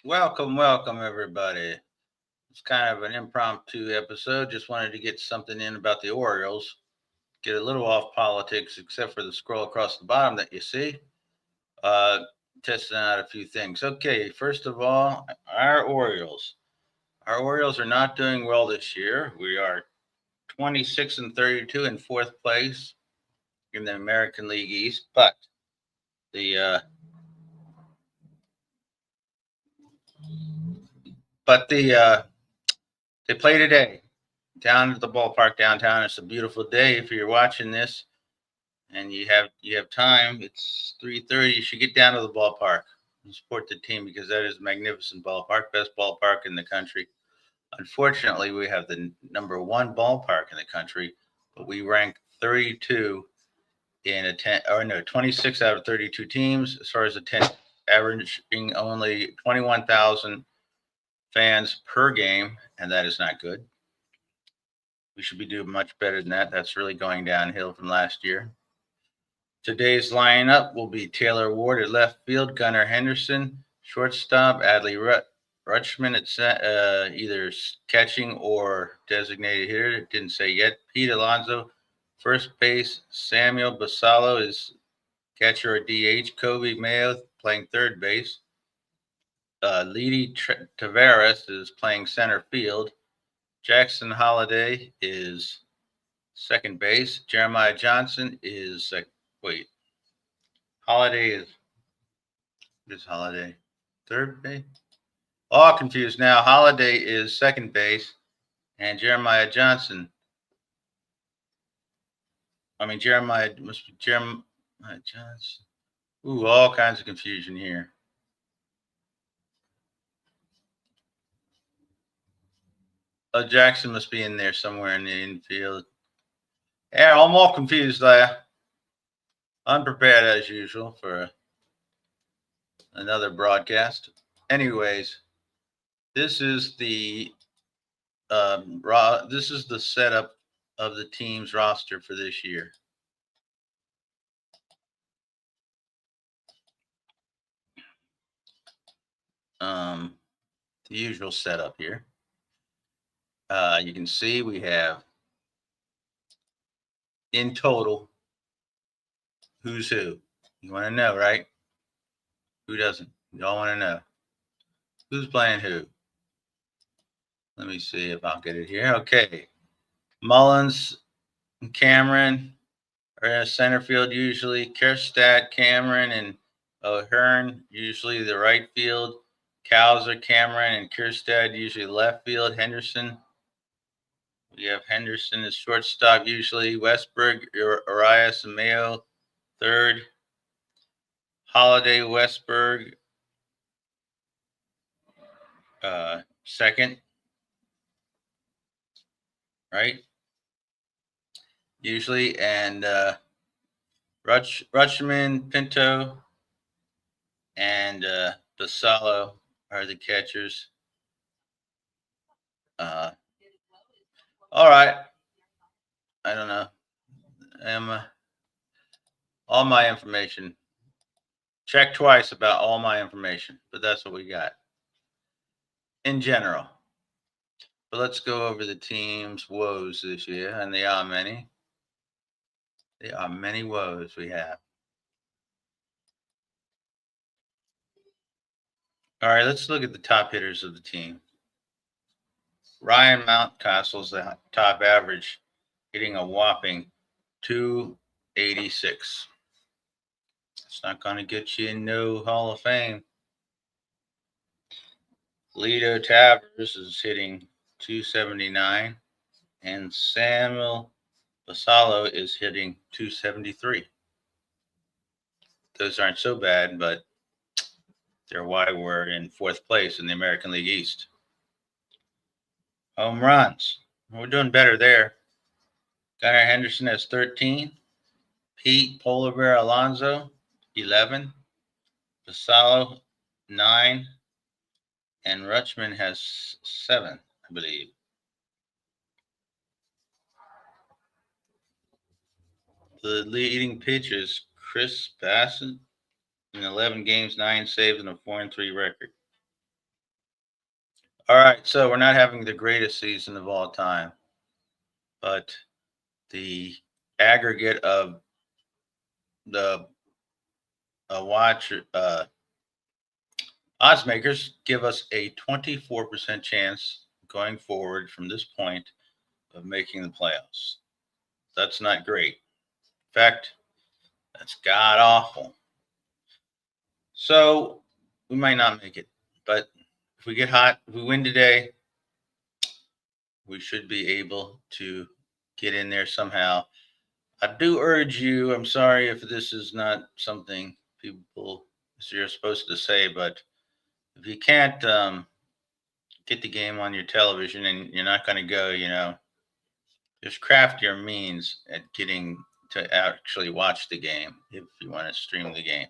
Welcome, everybody. It's kind of an impromptu episode. Just wanted to get something in about the Orioles, get a little off politics, except for the scroll across the bottom that you see. Uh, Testing out a few things. Okay, first of all, our Orioles. Our Orioles are not doing well this year. We are 26 and 32 in fourth place in the American League East, but the uh, but they play today down at the ballpark downtown. It's a beautiful day. If you're watching this and you have time, it's 3:30. You should get down to the ballpark and support the team because that is a magnificent ballpark, best ballpark in the country. Unfortunately, we have the number one ballpark in the country, but we rank 32 in a 10 or no 26 out of 32 teams as far as attendance, averaging only 21,000 fans per game, and that is not good. We should be doing much better than that. That's really going downhill from last year. Today's lineup will be Taylor Ward at left field, Gunnar Henderson, shortstop, Adley Rutschman at either catching or designated hitter. It didn't say yet. Pete Alonso, first base. Samuel Basallo is catcher or DH. Kobe Mayo playing third base. Leedy Tavares is playing center field. Jackson Holiday is second base. Jeremiah Johnson is wait. Holiday is Holiday third base. All confused now. Holiday is second base, and Jeremiah Johnson. Jeremiah must be Jeremiah Johnson. Ooh, all kinds of confusion here. Oh, Jackson must be in there somewhere in the infield. Yeah, I'm all confused there. Unprepared as usual for another broadcast. Anyways, this is the this is the setup of the team's roster for this year. Um, the usual setup here. You can see we have in total who's who. You want to know, right? Who doesn't? You all want to know who's playing who. Let me see if I'll get it here. Okay, Mullins and Cameron are in center field usually. Kerstad, Cameron, and O'Hearn usually the right field. Cowser, Cameron, and Kerstad usually left field. Henderson. We have Henderson as shortstop usually. Westberg, Arias, and Mayo third. Holiday, Westberg second, right? Usually, and Rutschman, Pinto, and Basallo are the catchers. Uh, all right. I don't know. All my information. Check twice about all my information, but that's what we got in general. But let's go over the team's woes this year, and they are many. There are many woes we have. All right, let's look at the top hitters of the team. Ryan Mountcastle's the top average, hitting a whopping 286. It's not going to get you in no Hall of Fame. Lido Tavers is hitting 279, and Samuel Basallo is hitting 273. Those aren't so bad, but they're why we're in fourth place in the American League East. Home runs. We're doing better there. Gunnar Henderson has 13. Pete Polar Bear Alonso, 11. Basallo, 9. And Rutschman has 7, I believe. The leading pitchers, Chris Bassett, in 11 games, 9 saves, and a 4-3 record. All right, so we're not having the greatest season of all time, but the aggregate of the watch odds makers give us a 24% chance going forward from this point of making the playoffs. That's not great. In fact, that's god awful. So we might not make it, but if we get hot, if we win today, we should be able to get in there somehow. I do urge you, I'm sorry if this is not something people you're supposed to say, but if you can't get the game on your television and you're not going to go, just craft your means at getting to actually watch the game if you want to stream the game.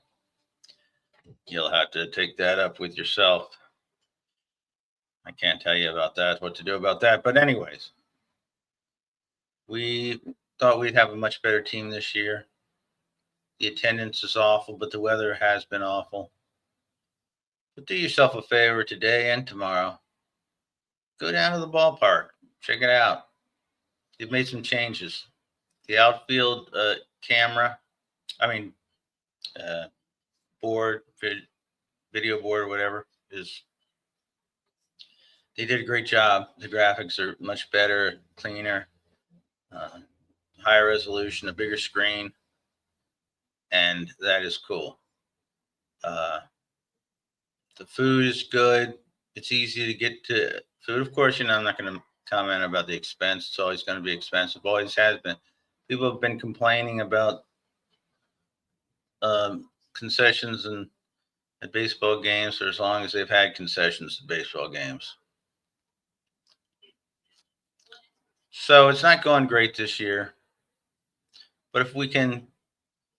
You'll have to take that up with yourself. I can't tell you about that, what to do about that. But, anyways, we thought we'd have a much better team this year. The attendance is awful, but the weather has been awful. But do yourself a favor today and tomorrow. Go down to the ballpark. Check it out. They've made some changes. The outfield camera, I mean, uh, board, video board, whatever, they did a great job. The graphics are much better, cleaner, uh, higher resolution, a bigger screen, and that is cool. The food is good. It's easy to get to food. Of course, I'm not going to comment about the expense. It's always going to be expensive. Always has been. People have been complaining about concessions and at baseball games for as long as they've had concessions at baseball games. So it's not going great this year. But if we can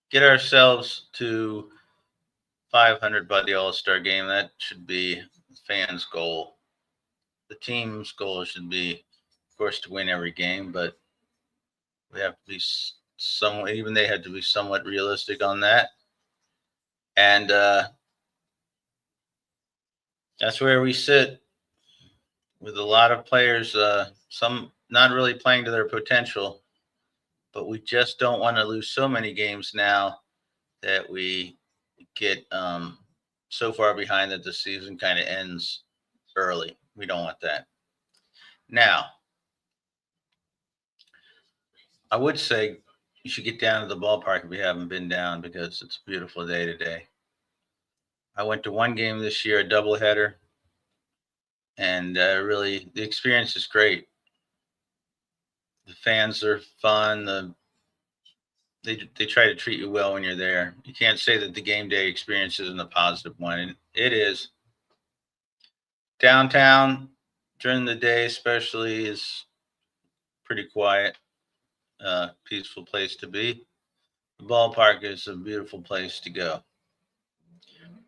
get ourselves to 500 by the All-Star game, that should be the fans' goal. The team's goal should be, of course, to win every game, but we have to be somewhat, even they had to be somewhat realistic on that. And that's where we sit with a lot of players, some not really playing to their potential, but we just don't want to lose so many games now that we get so far behind that the season kind of ends early. We don't want that. Now, I would say you should get down to the ballpark if you haven't been down because it's a beautiful day today. I went to one game this year, a doubleheader, and really the experience is great. The fans are fun. They try to treat you well when you're there. You can't say that the game day experience isn't a positive one, and it is. Downtown during the day, especially, is pretty quiet, peaceful place to be. The ballpark is a beautiful place to go.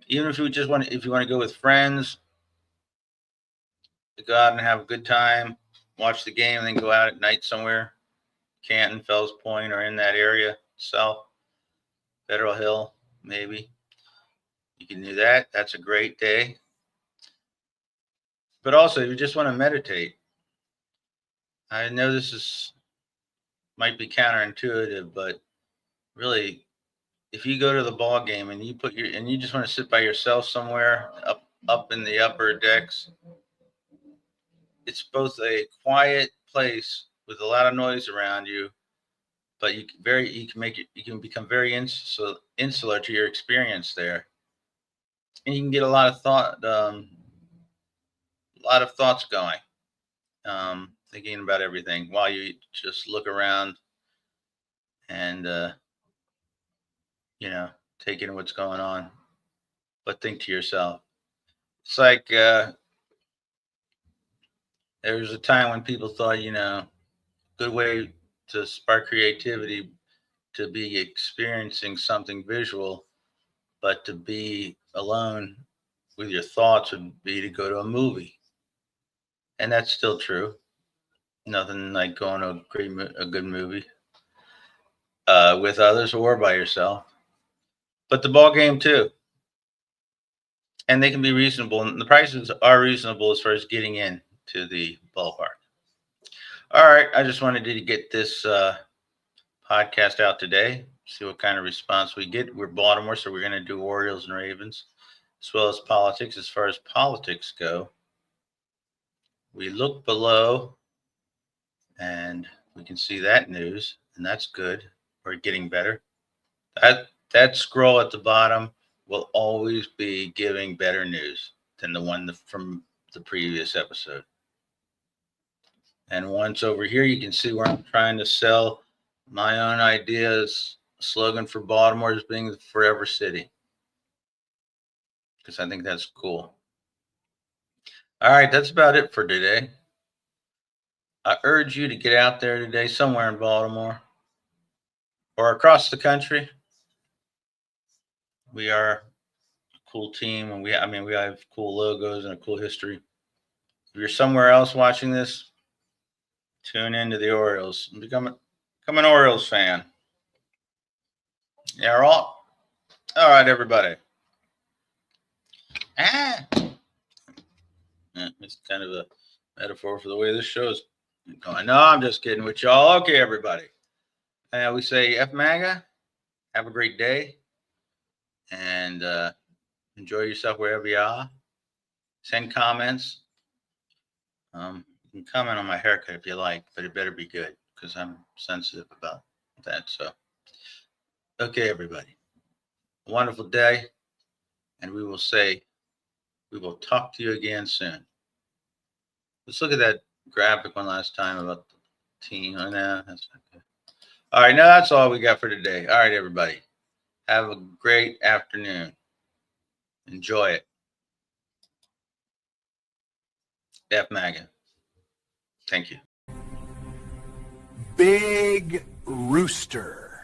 Even if if you want to go with friends, to go out and have a good time, watch the game, and then go out at night somewhere, Canton, Fells Point, or in that area, South Federal Hill, maybe. You can do that. That's a great day. But also, if you just want to meditate, I know might be counterintuitive, but really, if you go to the ball game and you just want to sit by yourself somewhere up in the upper decks, it's both a quiet place with a lot of noise around you, but you can become very insular to your experience there, and you can get a lot of thoughts going, thinking about everything while you just look around and take in what's going on, but think to yourself. It's like there was a time when people thought, good way to spark creativity to be experiencing something visual, but to be alone with your thoughts would be to go to a movie, and that's still true. Nothing like going to a good movie with others or by yourself. But the ball game too. and they can be reasonable. And the prices are reasonable as far as getting in to the ballpark. All right, I just wanted to get this podcast out today. See what kind of response we get. We're Baltimore, so we're going to do Orioles and Ravens, as well as politics. As far as politics go, we look below, and we can see that news, and that's good. We're getting better. That scroll at the bottom will always be giving better news than the one from the previous episode. And once over here, you can see where I'm trying to sell my own ideas. Slogan for Baltimore is being the forever city, because I think that's cool. All right, that's about it for today. I urge you to get out there today, somewhere in Baltimore or across the country. We are a cool team, and we have cool logos and a cool history. If you're somewhere else watching this, tune into the Orioles and become an Orioles fan. Yeah, all right, everybody. It's kind of a metaphor for the way this show's going. No, I'm just kidding with y'all. Okay, everybody. We say F MAGA. Have a great day, and enjoy yourself wherever you are. Send comments. You can comment on my haircut if you like, but it better be good, because I'm sensitive about that. So, okay, everybody. A wonderful day, and we will talk to you again soon. Let's look at that graphic one last time about the team. Oh, no, that's not good. All right, now that's all we got for today. All right, everybody. Have a great afternoon. Enjoy it. F MAGA. Thank you. Big Rooster.